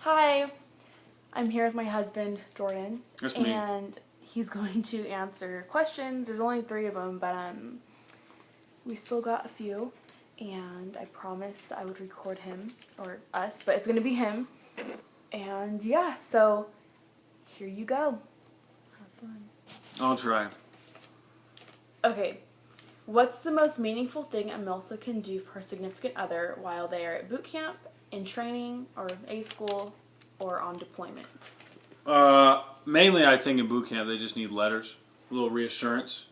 Hi, I'm here with my husband, Jordan. That's me. And he's going to answer questions. There's only 3 of them, but we still got a few. And I promised that I would record him, or us, but it's going to be him. And yeah, so here you go. Have fun. I'll try. Okay, what's the most meaningful thing a MILSA can do for her significant other while they are at boot camp, in training, or A school, or on deployment? Mainly, I think in boot camp they just need letters, a little reassurance.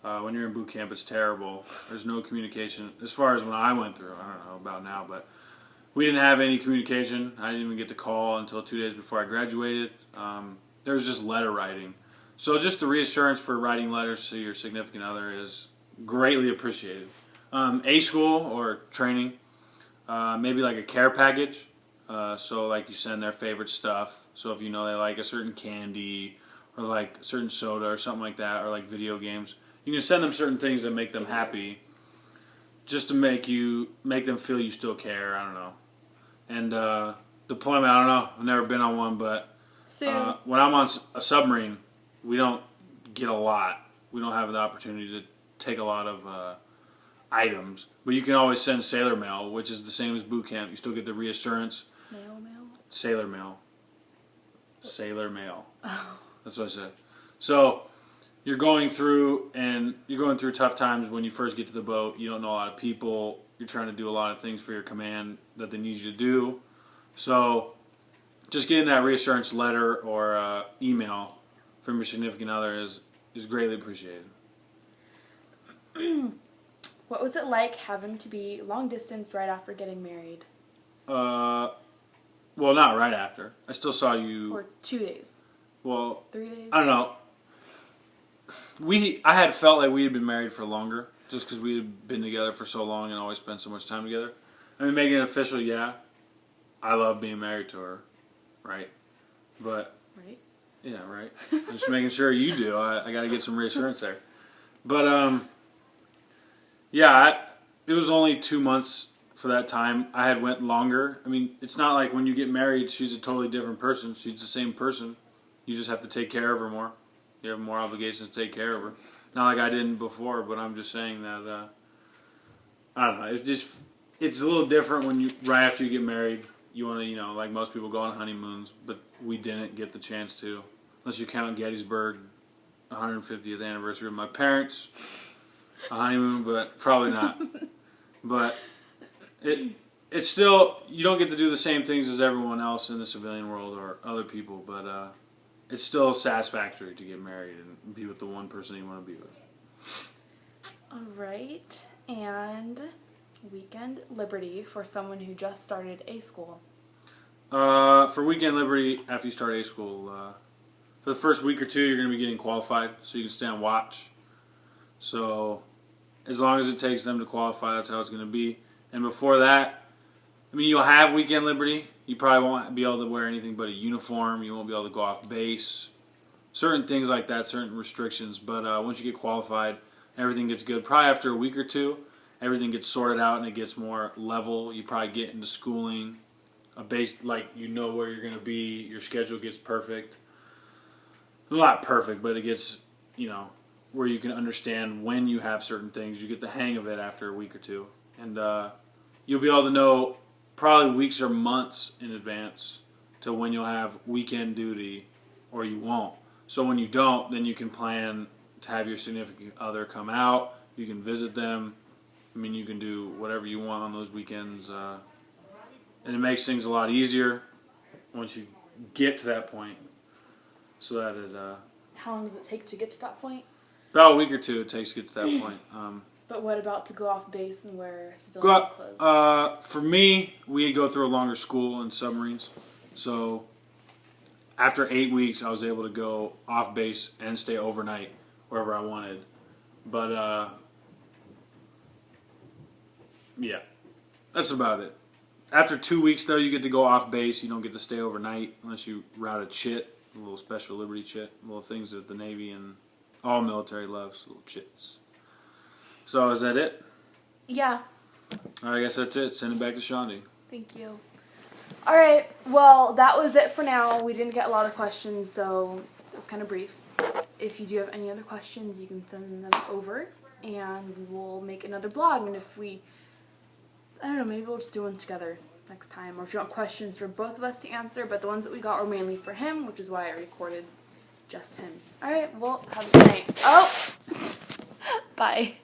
When you're in boot camp, it's terrible. There's no communication. As far as when I went through, I don't know about now, but we didn't have any communication. I didn't even get the call until 2 days before I graduated. There was just letter writing. So just the reassurance for writing letters to your significant other is greatly appreciated. A school or training, maybe like a care package. So like you send their favorite stuff. So if you know they like a certain candy or like a certain soda or something like that, or like video games, you can send them certain things that make them happy, just to make them feel you still care. I don't know. And deployment, I don't know. I've never been on one, but when I'm on a submarine, we don't get a lot. We don't have the opportunity to take a lot of items, but you can always send sailor mail, which is the same as boot camp. You still get the reassurance. Snail mail? Sailor mail. Sailor mail. Oh. That's what I said. So you're going through tough times when you first get to the boat. You don't know a lot of people. You're trying to do a lot of things for your command that they need you to do. So just getting that reassurance letter or email from your significant other is greatly appreciated. What was it like having to be long distance right after getting married? Well, not right after. I still saw you. Or 2 days? Well, 3 days? I don't know. I had felt like we had been married for longer, just because we had been together for so long and always spent so much time together. I mean, making it official, yeah. I love being married to her, right? But right? Yeah, right. Just making sure you do. I got to get some reassurance there. But yeah, it was only 2 months for that time. I had went longer. I mean, it's not like when you get married, she's a totally different person. She's the same person. You just have to take care of her more. You have more obligations to take care of her. Not like I didn't before, but I'm just saying that, I don't know. It's a little different when right after you get married, you want to, like most people go on honeymoons, but we didn't get the chance to. Unless you count Gettysburg 150th anniversary of my parents, a honeymoon, but probably not. But it's still, you don't get to do the same things as everyone else in the civilian world or other people, but it's still satisfactory to get married and be with the one person you want to be with. All right. And weekend liberty for someone who just started A school. For weekend liberty, after you start A school, for the first week or 2, you're going to be getting qualified, so you can stay on watch. So as long as it takes them to qualify, that's how it's going to be. And before that, I mean, you'll have weekend liberty. You probably won't be able to wear anything but a uniform. You won't be able to go off base. Certain things like that, certain restrictions. But once you get qualified, everything gets good. Probably after a week or 2, everything gets sorted out and it gets more level. You probably get into schooling. A base, like you know where you're going to be. Your schedule gets perfect. Well, not perfect, but it gets, where you can understand when you have certain things. You get the hang of it after a week or 2. And you'll be able to know probably weeks or months in advance to when you'll have weekend duty or you won't. So when you don't, then you can plan to have your significant other come out. You can visit them. I mean, you can do whatever you want on those weekends. And it makes things a lot easier once you get to that point. So that it... How long does it take to get to that point? About a week or 2 it takes to get to that point. But what about to go off base and wear civilian clothes? For me, we go through a longer school in submarines. So after 8 weeks, I was able to go off base and stay overnight wherever I wanted. But yeah, that's about it. After 2 weeks, though, you get to go off base. You don't get to stay overnight unless you route a chit, a little special Liberty chit, little things that the Navy and all military loves, little chits. So is that it? Yeah. I guess that's it. Send it back to Shandi. Thank you. All right. Well, that was it for now. We didn't get a lot of questions, so it was kind of brief. If you do have any other questions, you can send them over, and we will make another blog. And if we, I don't know, maybe we'll just do one together next time. Or if you want questions for both of us to answer, but the ones that we got were mainly for him, which is why I recorded just him. All right. Well, have a good night. Oh, bye.